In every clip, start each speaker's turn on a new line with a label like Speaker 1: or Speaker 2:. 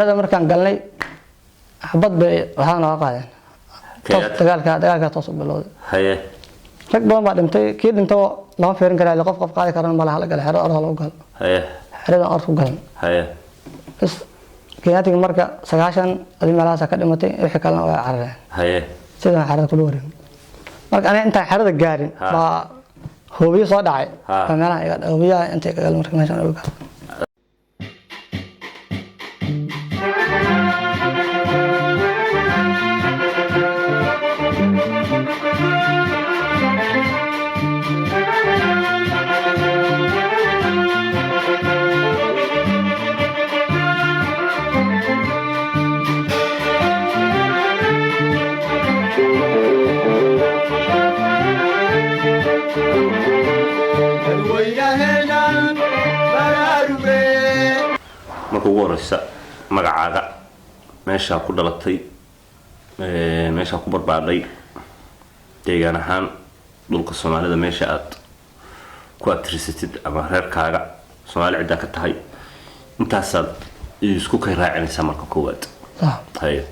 Speaker 1: هذا مركان قال لي حبط بهانا قاعدين دغالka toos u bilowday
Speaker 2: haye
Speaker 1: rag badan baa dhintay kii dhintay lama fiirin karaa la qof qaadi karan ma laha gal xero orada loo gal
Speaker 2: haye
Speaker 1: xerada orku gal
Speaker 2: haye
Speaker 1: bas kiyaatiga marka 9 adii meelaha ka dhimatay wixii kale waa carareen
Speaker 2: haye
Speaker 1: sida xerada ku wareeg marka ana inta xerada gaarin ba hoobiyo soo dhacay meelaha iga hoobiyaha inta ka gal marka meeshan uga
Speaker 2: markuu waraysa magacaaga meesha ku dhalatay meesha ku barbaaday deegaan ahaan dhulka Soomaalida meesha aad ku atrisatid ama reerkaaga Soomaali cid ka tahay intaas aad isku ka raacinaysa marka koowaad haye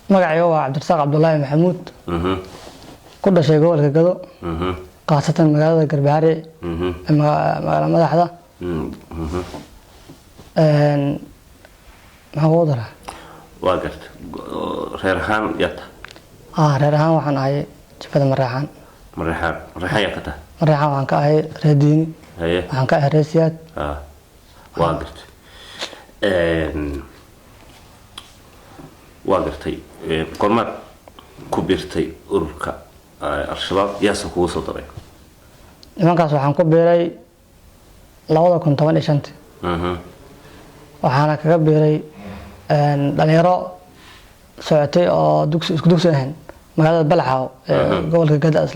Speaker 1: magacayga waa Cabdirasaaq Cabdullaahi Maxamuud ku dhashay gobolka Gado qaasatan magaalada Garbaare magaalada madaxda maxaa ugu daraa
Speaker 2: waa garta reer ahaan yata
Speaker 1: reer ahaan waxaan ahay jibada Mareexaan
Speaker 2: yaa ka tahay
Speaker 1: Mareexaan waxaan ka ahay reediini
Speaker 2: haye
Speaker 1: waxaan ka ahay reesiyaad
Speaker 2: waa garta waa gartay qormaad ku biirtay ururka al-shabaab yaasa kugu soo daray
Speaker 1: nimankaas waxaan ku biiray 2015 waxaana kaga biiray dhalinyaro socotay oo isku dugsi ahayn magaalada Balxaaw gobolka Gada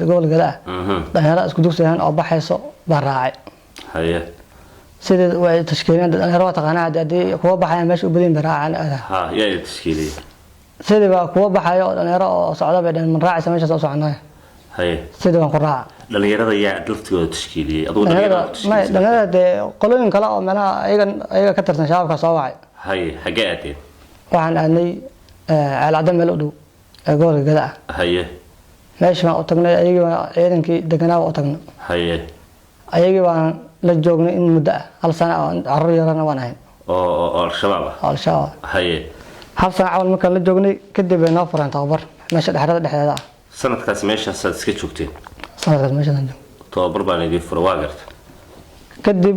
Speaker 1: dhalinyaro isku dugsi ahayn oo baxayso baraacay
Speaker 2: haye
Speaker 1: sidii way tashkiileen dhalinyaro taqaanaa hadii kuwa baxaya meesha u badin baraacaan
Speaker 2: yaa tashkiiliyay
Speaker 1: sidii baa kuwa baxayo dhalinyaro oo socda bay dhan man raacaysa meesha soo soconay
Speaker 2: haye
Speaker 1: sidii waan ku raac
Speaker 2: dhalinyarada yaa dalkooda tashkiiliyay adoo
Speaker 1: dhalinyarada qolooyin kale oo meelaha ayaga ka tirsan shabaabka soo wacay
Speaker 2: haye xagee aadeen
Speaker 1: waxaan aanay Alcada meel u dhow gobolka Gada
Speaker 2: haye
Speaker 1: meesha u tagnay ayaga ciidankii deganaa u tagnay
Speaker 2: haye
Speaker 1: ayaga waan la joognay in muddo hal sano carruur yarana waan ahayn
Speaker 2: oo al-shabaab haye
Speaker 1: hal sano cawl marka la joognay kadib ay noo fureen tababar meesha dhexdeeda
Speaker 2: sanadkaas meeshaas aad iska joogteen
Speaker 1: sanadkaas meesha aan joogno
Speaker 2: tababar baan idin furay waa garta
Speaker 1: kadib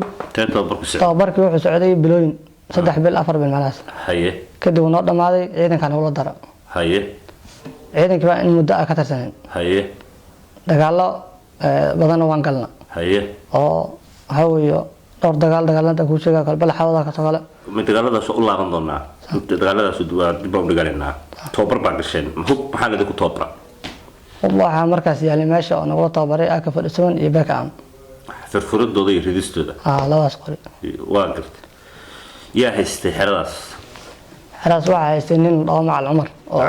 Speaker 1: tababarkii wuxuu socday bilooyin 3 bil 4 bil malaas
Speaker 2: haye
Speaker 1: kadib noo dhamaaday ciidankan ula dara
Speaker 2: haye
Speaker 1: ciidankii baa in muddo ka tirsaneen
Speaker 2: haye
Speaker 1: dagaalo badan waan galna
Speaker 2: haye
Speaker 1: oo waxa weeyo dhowr dagaalada ku sheega kala Balxaawada ka soo kale
Speaker 2: mid dagaaladaas u laaban doonaa dagaaladaas dib u dhiganaa tababar baan gashay maxaa la ku tababar
Speaker 1: waxa markaas yaali meesha oo nagu tababaray aka fadhiisan iyo background
Speaker 2: firfiradooda iyo ridistooda
Speaker 1: labadaas qori
Speaker 2: waa gartay yaa haystay xeradaas
Speaker 1: waxa haystay nin oo macal Umar oo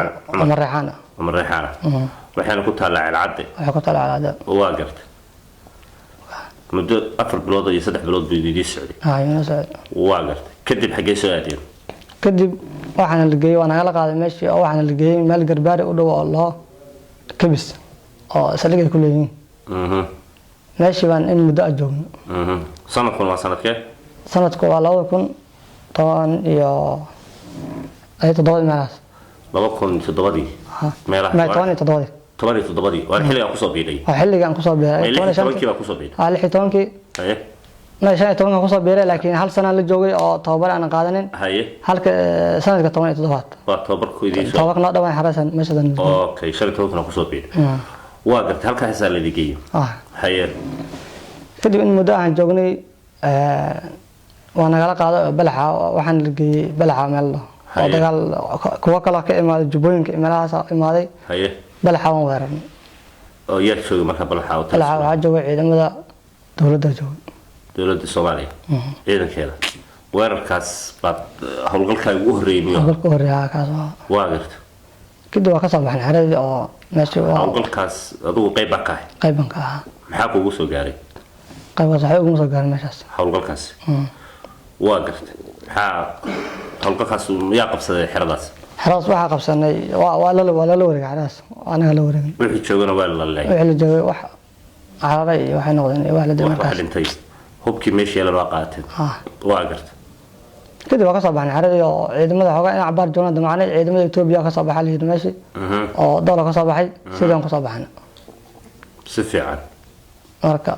Speaker 1: Mareexaan
Speaker 2: waxaana ku taalaa Alcada waa gartay muddo 4 bilood iyo 3 bilood bay idin socday waa gartay kadib xagee soo aadeen
Speaker 1: kadib waxaana la geeyay waana la qaaday meeshii oo waxaana la geeyay meel Garbaare u dhow oo loo kabis oo saliga ku leeyihiin meeshii baan in muddo joogno
Speaker 2: sanadkan waa sanadkee
Speaker 1: sanadku waa 2010 iyo ay 7 meelahaas
Speaker 2: 2007 meelaha 17 waa xilligan ku soo biiray
Speaker 1: xilligan ku soo biiray
Speaker 2: 16 baa ku soo biiray
Speaker 1: 16
Speaker 2: haye
Speaker 1: meesha 17 ku soo biiray laakiin hal sano la joogay oo tababar aan qaadanin
Speaker 2: haye
Speaker 1: halka sanadka 17
Speaker 2: waa tababar ku idin soo
Speaker 1: tababar noo dhawaan xarasan meeshadan
Speaker 2: okay 17 ku soo biiray waa gartay halkaas la dhigay haye
Speaker 1: kadib in muddo aan joognay وانا قال قاعد بلحة وحن لقي بلحة ماله ودقال كوكلا كإمادة جبوين كإمادة إمادة بلحة وغيرهم
Speaker 2: يكشوا مركب بلحة
Speaker 1: بلحة وعجوا عيد ماذا
Speaker 2: دولة الصومالية إذا كذا وين كاس بعد هالقلك يوهرين
Speaker 1: هالقلك كاس
Speaker 2: واقرت
Speaker 1: كده وكسر بحن حريد أو ماشي
Speaker 2: هالقلك كاس أدو قيبك
Speaker 1: قيبك
Speaker 2: محاكو وصل جاري
Speaker 1: قيبك صحيح وصل جاري ماشي
Speaker 2: هالقلك كاس واقرت هلقا خاص يا قبصة حرداس
Speaker 1: حراس waxaa qabsanay waa la wareegay xaraas anaga la wareegay
Speaker 2: wixii joogana waa la leeyahay
Speaker 1: wixii la joogay wax cararay waxay noqdeen wax la
Speaker 2: wax dhintay hubkii meeshii la qaatay واقرت
Speaker 1: kadib waa ka soo baxnay xaradii oo ciidamada xogaa in cabaar joogna damacnay ciidamada Itoobiya ka soo baxay meeshii oo dawlad ka soo baxay sidaan ku soo baxnay
Speaker 2: si fiican
Speaker 1: marka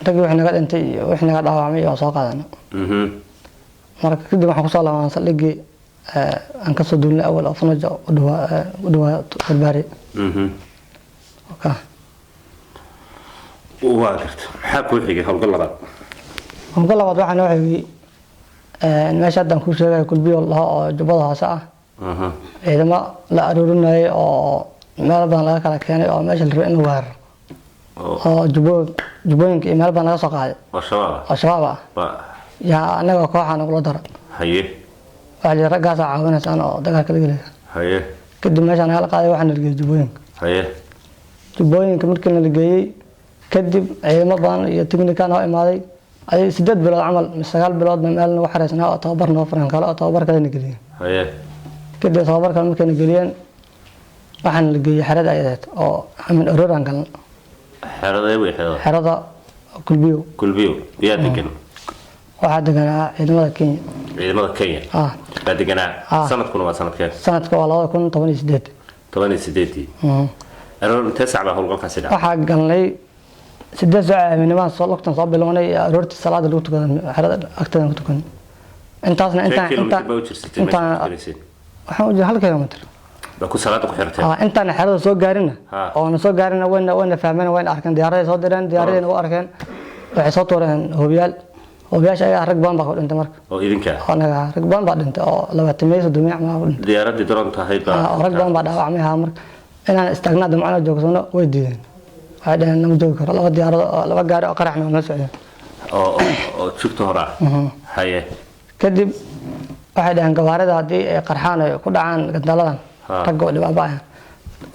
Speaker 1: rag wixii naga dhintay iyo wixii naga dhaawacmay oo soo qaadanay marka kadib waxaan ku soo laaban saldhigii aan ka soo duulnay awal oo fanaja u dhawaa Galbaari okay
Speaker 2: واقرت maxaa ku xigay hawlgal labaad
Speaker 1: waxaan noo xigay meesha hadda ku sheegay kulbiyo oo jubada hoose ah ciidamo la aruurinay oo meel badan laga kala keenay oo meesha la rabay in waar oo jubooyinka iyo meel badan laga soo qaaday oo shabaab yaa anaga kooxan ugu dara
Speaker 2: haye
Speaker 1: waxa raggaas caawinaysan oo dagaalka la galay
Speaker 2: haye
Speaker 1: kadib meesha anaga la qaaday waxaan la geeyay jubooyinka
Speaker 2: haye
Speaker 1: jubooyinka markii la geeyay kadib ciidamo badan iyo tiknikan oo imaaday ay 8 bilood amal 9 bilood meel lagu xareysnaa oo tababar noo furan kala oo tababar kale nagaliye
Speaker 2: haye
Speaker 1: kadib tababar kale markay nagaliyeen waxaan la geeyay xarada ayadeed oo amin arooraan galna xarada kulbiyo
Speaker 2: yaa degan
Speaker 1: waxa deganaa ciidamada Kenya
Speaker 2: baa deganaa sanadkuna waa
Speaker 1: sanadka waa 2018
Speaker 2: aroor intee saac baa hawlgalkaasi dhacay
Speaker 1: waxa galnay 8 saac minimum soo lugtan soo bilownay aroortii salaada lagu tukaday xarada agteeda ku tukan intaasna intaan waxaan u hal kilometer
Speaker 2: ku salaada ku xirtay
Speaker 1: intaan xarada soo gaarina oo na soo gaarina wayna fahmeen wayna arkeen diyaarada soo direen diyaaradina u arkeen waxay soo tooreen hoobiyaasha ayaa rag badan baa ku dhintay marka
Speaker 2: oo idinka
Speaker 1: anaga rag badan baa dhintay oo 20 ma ku dhintay
Speaker 2: diyaaradii daran tahay
Speaker 1: rag badan baa dhaawacmay marka inaan istaagna damacna joogsano way diideen waxay dhaheen nama joogi karo laba gaari oo qaraxna ma socdo
Speaker 2: oo jugta hore haye
Speaker 1: kadib waxay dhaheen gawaarida hadii ay qarxaan ay ku dhacaan gandaladan rag oo dhibaabaya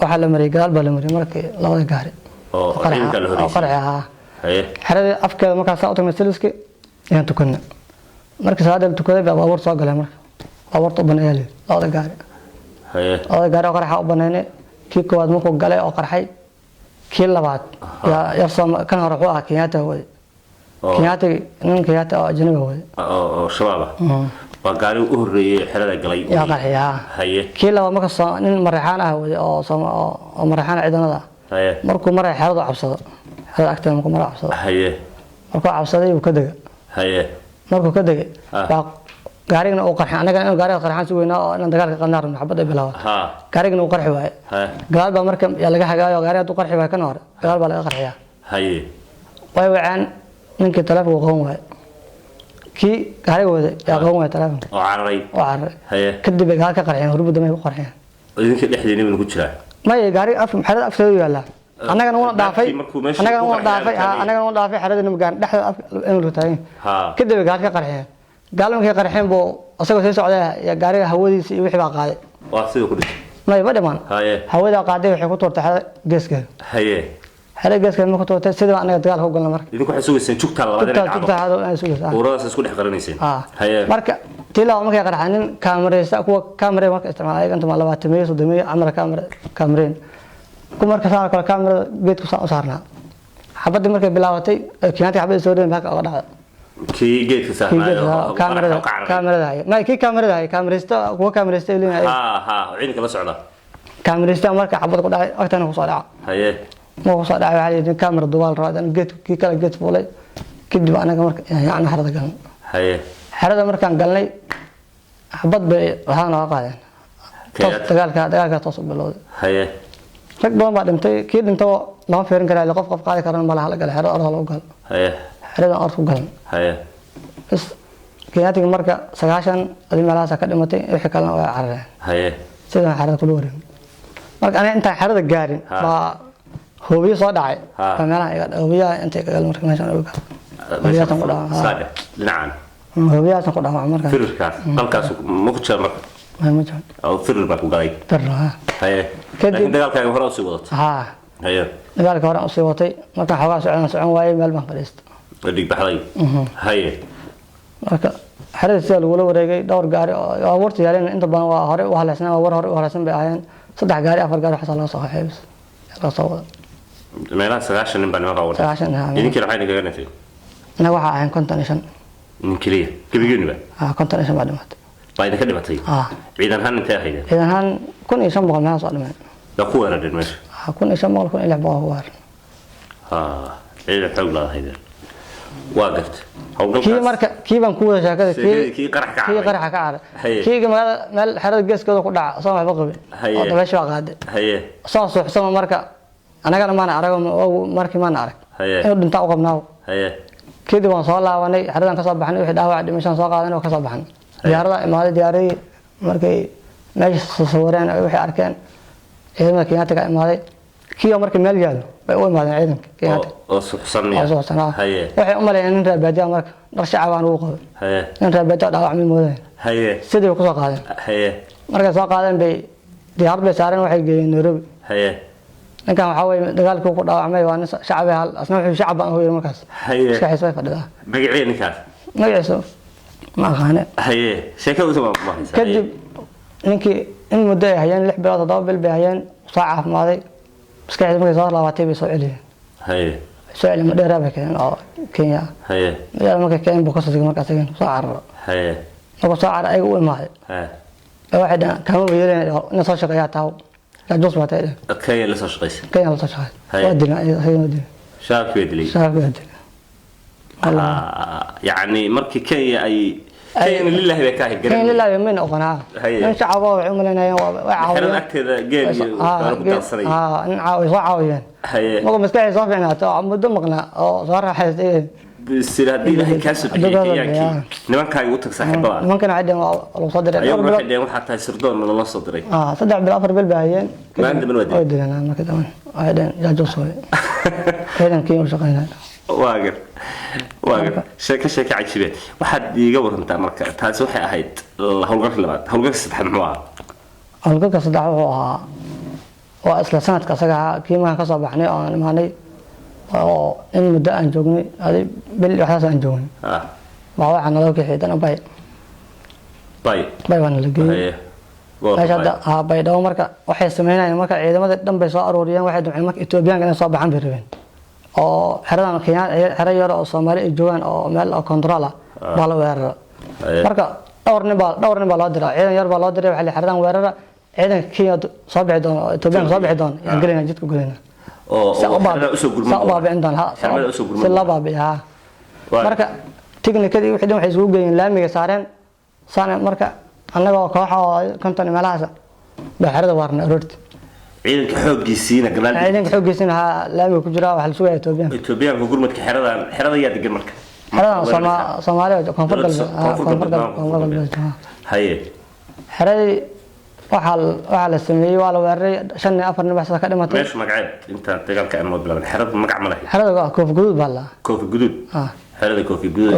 Speaker 1: waxa la mariyay gadaal baa la mariyay markii labada gaari
Speaker 2: oo ciidanka la
Speaker 1: horeeyay
Speaker 2: haye
Speaker 1: xarada afkeeda markaas oo tagna siliski ayaan tukanna markii salaada tukaday baabuur soo galay marka baabuurta banayay labada gaari
Speaker 2: haye
Speaker 1: labada gaari oo qarxa u banaynay kii koowaad markuu galay oo qarxay kii labaad yaa kan hore wuxuu Kenyatta way Kenyatta oo ajnabi way
Speaker 2: oo shabaab waa gaari u horeeyay xirada galay
Speaker 1: yaa qarxiya
Speaker 2: haye
Speaker 1: kii labaad marka nin Mareyxaan ah way oo Mareyxaan ciidanada
Speaker 2: haye
Speaker 1: markuu maray xirada cabsado xirada agteeda markuu maray cabsado
Speaker 2: haye
Speaker 1: markuu cabsaday uu ka dagay haye markuu ka dagay gaarigana uu qarxay anaga inuu gaariga qarxan si weynaa oo inaan dagaalka qanaarno xabad ay bilaaway gaarigana uu qarxi waayay gadaal baa marka yaa laga hagaayo gaariga uu qarxi waayay kan hore gadaal baa laga qarxiyaa haye way wacaan ninkii telefoonka qoon waayay kii gaariga wada yaa qoon waayay telefoonka oo cararay haye kadib gaalka qarxiyeen hurbu damay ku qarxiyeen idinka dhexdeena inuu ku jiraa may gaariga af maxad afsoo yaala anagana wuu dhaafay anagana wuu dhaafay xaradina magaan dhexda inuu rutay kadib gaalka qarxiyeen gaalmankii qarxeen buu asagoo soo socday ya gaariga hawadiisa iyo wixii baa qaaday waa sidoo ku dhigay may badhamaan haye hawada qaaday waxay ku toortay geeska haye geeska ma ku toortay sida anaga dagaal ku galna marka idinku waxay suugayseen jugta labada dhinac uradaas isku dhex qarinayseen haye marka tilaa markay qarxanin kaamiraysa kuwa kaamirada marka isticmaalay inta 20 30 amar kaamireen ku marka saar kala kaamirada geedku soo saarnaa xabadii markay bilaabatay Kenyatta xabadii soo dheen baa ka dhacday kii geedka saarnaayo kaamirada ma kii kaamirista kuwa kaamirista ilaa ciidanka la socda kaamirista marka xabad ku dhacay agtana ku soo dhaca haye ma ku soo dhacay waxa kaamira duwal raadan geed kii kala geed fuulay kadib anaga marka yaan xarada galnay haye xarada markaan galnay xabad bay waxaan oo qaadeen dagaalka toos u bilowday haye rag badan baa dhintay kii dhinto lama fiirin karaa qof qaadi karan ma laha la gal xarada oo loo gal haye xarada arku galan haye is Kenyatta marka 9 adimalaas ka dhimatay wixii kale oo carareen haye sida xarada ku wareeg marka aniga inta xarada gaarin ba hoobiyo soo dhacay meelaha iga hoobiyaha inta ka gal marka meeshan uga hoobiyaha ku dhacay saade dhinacan hoobiyaha ku dhacay marka firkaas halkaas ma ku jira marka ma jira oo fir baa ku galay haye kadib dagaalkaaga hore u sii wadatay haye dagaalka hore u sii watay marka xoogaa socon waayay meel baan fadhiistay dig baxday haye marka xerada sida lagu wareegay dhowr gaari oo warta yaaleen inta badan waa hore u haleysnaa war hore u haleysan bay ahaayeen 3 gaari 4 gaari waxa laga soo xeebis laga soo wada
Speaker 2: meelaha 9 nin baan ma qawada
Speaker 1: 9
Speaker 2: idinka waxay naga ganatay
Speaker 1: anaga waxa ahayn 55
Speaker 2: nin kaliya gabigeeniba
Speaker 1: 55 baa dhimatay
Speaker 2: baa idinka dhimatay ciidan han intee ahayd
Speaker 1: ciidan han 1500 meelaha soo dhimay
Speaker 2: la ku weeraray meesha
Speaker 1: 1500 kun ilaa boqol weer
Speaker 2: ciidan xoog la ahayd waa gartay
Speaker 1: kii marka kii baan ku wada shaakada
Speaker 2: kii qarax ka
Speaker 1: caaray kii meel xerada geeskooda ku dhaca soo waxba qabin oo dabaysha waa qaaday soo suuxsama marka anagana ma arago markii ma arag inuu dhinta u qabnaa kadib waan soo laabanay xeradan ka soo baxnay wixii dhaawac dhimashan soo qaadan oo ka soo baxnay diyaarada imaaday diyaaradii markay meesha soo wareen wixii arkeen ciidamada Kenyatta ka imaaday kii markii meel yaalo way u imaadeen ciidanka Kenyatta
Speaker 2: oo suuxsanaya
Speaker 1: waxay u maleeyeen in raabadiya marka dhar shacab aan ugu qabay in raabadiya dhaawac mid mooday sidii ku soo qaadeen markay soo qaadeen bay diyaarad bay saareen waxay geeyeen Nairobi ninkan waxa way dagaalkii ku dhaawacmay waa nin shacab ah asna wuxuu shacab aan hooyay markaas iska xisbay fadhida
Speaker 2: magaciisa ninkaas
Speaker 1: magaciisa ma aqaan
Speaker 2: sheekadu sama ma haysan
Speaker 1: kadib ninkii in muddo ay hayeen 6 bilood 7 bil bay hayeen soo caafimaday iska xisbay soo laabatay bay soo celiyeen soo celiyeen dheer bay keen oo Kenya yaa markay keen buu ka soo markaas soo carro markuu soo carro ay u imaaday waxay kama weereen in soo shaqeeyaa taa جوز ما تقدر.
Speaker 2: كي لسه شقيس.
Speaker 1: كي لسه شقيس. ودنا هي ودنا.
Speaker 2: شاف يدلي.
Speaker 1: شاف يدلي.
Speaker 2: يعني مركي كي أي كي لله بكاه
Speaker 1: كي لله من أقنعه. إن شعبه وعملنا وعاوي.
Speaker 2: حنا أكتر جيل وكترصري.
Speaker 1: نعاوي صعاويين. ما قم مسكين صافينا تو عم بدو مقنع أو صار حيث
Speaker 2: بالسيرة دي له كاسب حكاية نمان كاي وتك صاحبها
Speaker 1: ممكن عندهم لو صدر
Speaker 2: أيوة ما عندهم حتى يسردون من الله صدري
Speaker 1: صدع بالأفر بالباهيين
Speaker 2: ما عندهم الودي
Speaker 1: ودي أنا ما كده عادين جاجوس هو كذا كيم شقينا
Speaker 2: واقف شيك عجيبة واحد يقبر أنت مركز تاسو حي أهيد هالقرق لبعض هالقرق صدح معاه
Speaker 1: هالقرق صدح هو وأصل سنة كسجع كيما كسب حني أنا ماني in muddo aan joognay adi bil waxaas aan joognay waa waxaan loo kixiyay bay waan la geeyay meesha bay dhaw marka waxay sameynayeen marka ciidamada dhan bay soo arooriyeen waxay dumceen marka Ethiopia inay soo baxaan bay rabeen oo xeradan Kenya xero yar oo Soomaali ay joogan oo meel oo control ah baa la weerar marka dhowr nin baa loo diray ciidan yar baa loo diray waxa la xeradan weerara ciidan Kenya soo bixi doona Ethiopia soo bixi doona yaan galina jidka galina صعب عندنا ها صعب بها marka technically wixii waxay isugu geeyeen laamiga saareen saana marka anagoo kooxo konton meelahaas baaxirada waarna roorti
Speaker 2: ciidanka xoogiisina gadaal
Speaker 1: ciidanka xoogiisina laamiga ku jira waxa la sugaya
Speaker 2: Ethiopia ku gurmadka xerada yaa degan marka
Speaker 1: xerada Soomaaliya koonfur galbeed
Speaker 2: haye
Speaker 1: xerada waxa la sameeyay waa la weeraray 4 nin baa ka dhimatay
Speaker 2: meesh magaceed inta dagaalka aan wadlaban xerada magac ma lahayn
Speaker 1: xerada koof guduud baa la
Speaker 2: koof guduud xerada koof guduud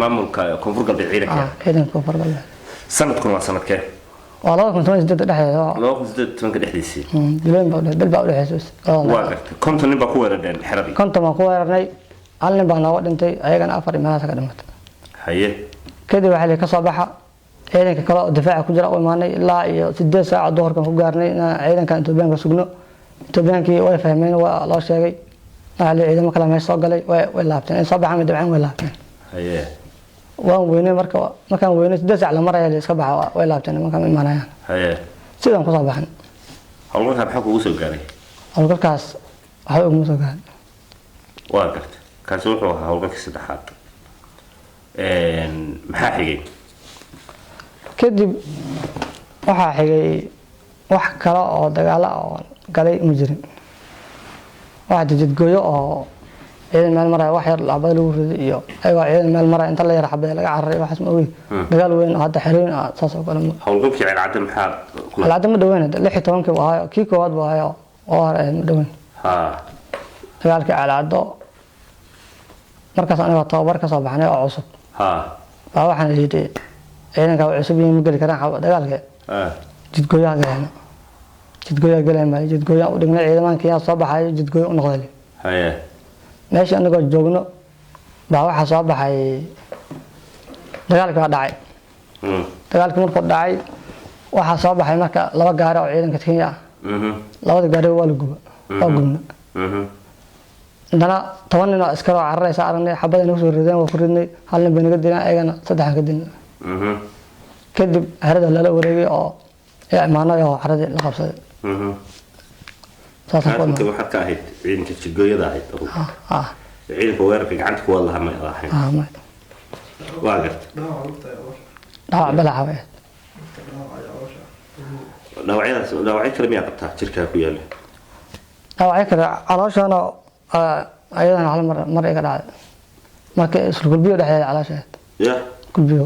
Speaker 2: maamulka koonfur galbeed ciidanka
Speaker 1: koonfur galbeed
Speaker 2: sanadkuna waa sanadkee
Speaker 1: waa 2018 dhexdeeda
Speaker 2: 2018 dhexdiisii
Speaker 1: bil baa u dhaxaysay
Speaker 2: waa gartay konton nin baa ku weerareen xeradii
Speaker 1: konton baa ku weerarnay hal nin baa nooga dhintay ayagana 4 meelaha ka dhimatay
Speaker 2: haye
Speaker 1: kadib waxa la ka soo baxa ciidanka kale oo difaaca ku jira oo imaanay ilaa iyo 8 saac duhurkan ku gaarnay ciidanka Ethiopia sugno Ethiopiankii way fahmeen waa loo sheegay waxa la ciidamada kale meesha soo galay way laabteen in soo baxaan midabcan way laabteen
Speaker 2: haye
Speaker 1: waan weynay markaan weynay 8 saac la maray iska baxa way laabteen markaan imaanayaan
Speaker 2: haye
Speaker 1: sidaan ku soo baxan
Speaker 2: hawlgalka maxaa kugu soo gaaray
Speaker 1: hawlgalkaas waxa ugu soo gaaray
Speaker 2: waa gartay kaas wuxuu ahaa hawlgalkii saddexaad maxaa xigay
Speaker 1: kadib waxa xigay wax kale oo dagaal oo galay ma jirin waxa jidgooyo oo ciidan meel maray wax yar laabad lagu riday iyo aywa ciidan meel maray inta la yar xabay laga carray waxaas ma ogeey dagaal weyn hadda xiriin saas oo kale
Speaker 2: hawlgalkii ciidan maxaa
Speaker 1: ciidan ma dhaweyn 16 waa kii koowaad baa oo hore ma dhaweyn dagaalkii ciidan markaas aniga tababar ka soo baxnay oo cusub baa waxaan leeyahay ciidanka cusub iyo mid gali karaan dagaalka jidgooyaa galeen jidgooyaa u dhignay ciidamanka yaa soo baxay jidgooyo u noqday meesha anagoo joogno baa waxa soo baxay dagaalkii waa dhacay dagaalkii markuu dhacay waxaa soo baxay marka laba gaari oo ciidanka Kenya ah labada gaari waa la gubay waa gubna dana 10 nin oo askar oo cararaysa aragnay xabada inuu soo rideen waa ku ridnay hal nin banaga dilaan ayagana saddex ka dilna kadib harada la wareegay oo imaanay oo xaradii la qabsaday
Speaker 2: saasaan waxaad ka ahayd ciidanka jigooyada ahayd ciidanka weerarka gacanta ku wada lahaa ma ahayn waa gartay
Speaker 1: dhaawac balaca
Speaker 2: dhaawacyo kale miyaa qabtaa jirkaa ku yaala
Speaker 1: dhaawacyo kale calooshana ayadana hal mar iga dhacday marka isla gulbiyo dhexdeeda caloosheed
Speaker 2: ya
Speaker 1: gulbiyo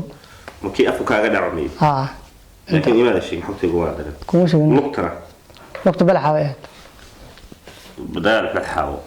Speaker 2: markii afku kaaga dhacmay laakiin imaada sheegin xogtaygu waa daran
Speaker 1: kuma sheegin
Speaker 2: lugtana
Speaker 1: lugta balaca way ahayd
Speaker 2: بدال فتحه